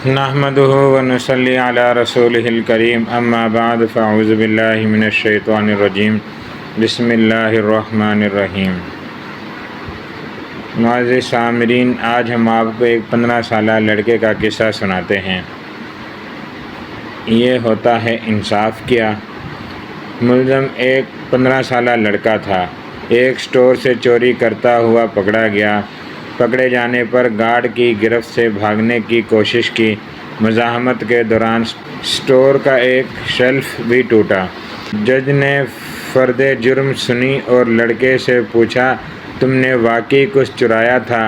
نحمده ونصلي على رسوله الكريم اما بعد فاعوذ باللہ من الشیطان الرجیم بسم اللہ الرحمن الرحیم۔ معزز سامعین، آج ہم آپ کو ایک 15 سالہ لڑکے کا قصہ سناتے ہیں۔ یہ ہوتا ہے انصاف کیا۔ ملزم ایک 15 سالہ لڑکا تھا۔ ایک سٹور سے چوری کرتا ہوا پکڑا گیا۔ پکڑے جانے پر گارڈ کی گرفت سے بھاگنے کی کوشش کی۔ مزاحمت کے دوران سٹور کا ایک شیلف بھی ٹوٹا۔ جج نے فرد جرم سنی اور لڑکے سے پوچھا، تم نے واقعی کچھ چرایا تھا؟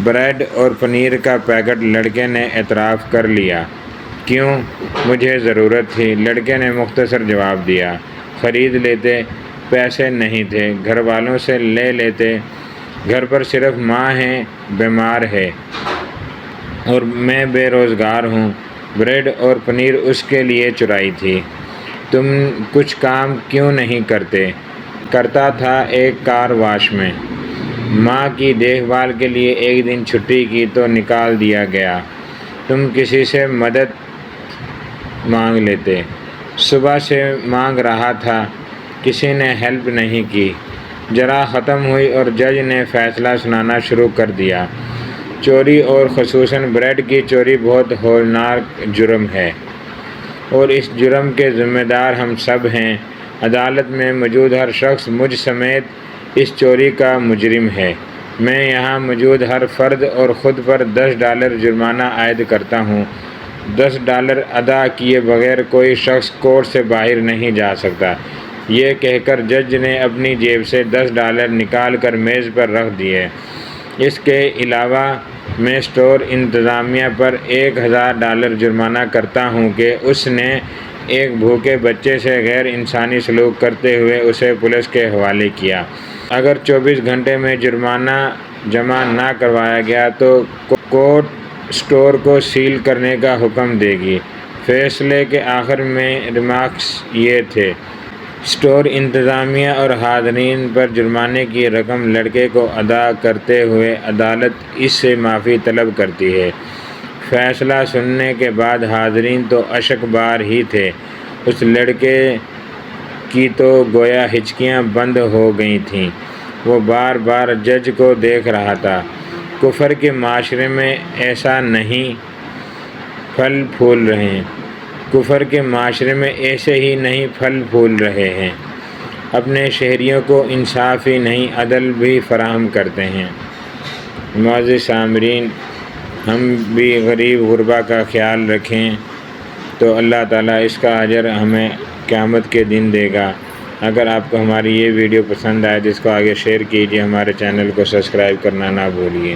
بریڈ اور پنیر کا پیکٹ لڑکے نے اعتراف کر لیا۔ کیوں؟ مجھے ضرورت تھی، لڑکے نے مختصر جواب دیا۔ خرید لیتے، پیسے نہیں تھے، گھر والوں سے لے لیتے۔ گھر پر صرف ماں ہے، بیمار ہے، اور میں بے روزگار ہوں۔ بریڈ اور پنیر اس کے لیے چرائی تھی۔ تم کچھ کام کیوں نہیں کرتے؟ کرتا تھا ایک کار واش میں۔ ماں کی دیکھ بھال کے لیے ایک دن چھٹی کی تو نکال دیا گیا۔ تم کسی سے مدد مانگ لیتے۔ صبح سے مانگ رہا تھا، کسی نے ہیلپ نہیں کی۔ جرا ختم ہوئی اور جج نے فیصلہ سنانا شروع کر دیا۔ چوری اور خصوصاً بریڈ کی چوری بہت ہولناک جرم ہے، اور اس جرم کے ذمہ دار ہم سب ہیں۔ عدالت میں موجود ہر شخص مجھ سمیت اس چوری کا مجرم ہے۔ میں یہاں موجود ہر فرد اور خود پر $10 جرمانہ عائد کرتا ہوں۔ $10 ادا کیے بغیر کوئی شخص کورٹ سے باہر نہیں جا سکتا۔ یہ کہہ کر جج نے اپنی جیب سے $10 نکال کر میز پر رکھ دیے۔ اس کے علاوہ میں اسٹور انتظامیہ پر $1000 جرمانہ کرتا ہوں کہ اس نے ایک بھوکے بچے سے غیر انسانی سلوک کرتے ہوئے اسے پولیس کے حوالے کیا۔ اگر 24 گھنٹے میں جرمانہ جمع نہ کروایا گیا تو کورٹ اسٹور کو سیل کرنے کا حکم دے گی۔ فیصلے کے آخر میں ریمارکس یہ تھے، اسٹور انتظامیہ اور حاضرین پر جرمانے کی رقم لڑکے کو ادا کرتے ہوئے عدالت اس سے معافی طلب کرتی ہے۔ فیصلہ سننے کے بعد حاضرین تو اشک بار ہی تھے۔ اس لڑکے کی تو گویا ہچکیاں بند ہو گئی تھیں۔ وہ بار بار جج کو دیکھ رہا تھا۔ کفر کے معاشرے میں ایسا نہیں پھل پھول رہے ہیں۔ کفر کے معاشرے میں ایسے ہی نہیں پھل پھول رہے ہیں۔ اپنے شہریوں کو انصاف ہی نہیں، عدل بھی فراہم کرتے ہیں۔ معزز سامعین، ہم بھی غریب غربا کا خیال رکھیں تو اللہ تعالیٰ اس کا اجر ہمیں قیامت کے دن دے گا۔ اگر آپ کو ہماری یہ ویڈیو پسند آئے تو اس کو آگے شیئر کیجیے، ہمارے چینل کو سبسکرائب کرنا نہ بھولیے۔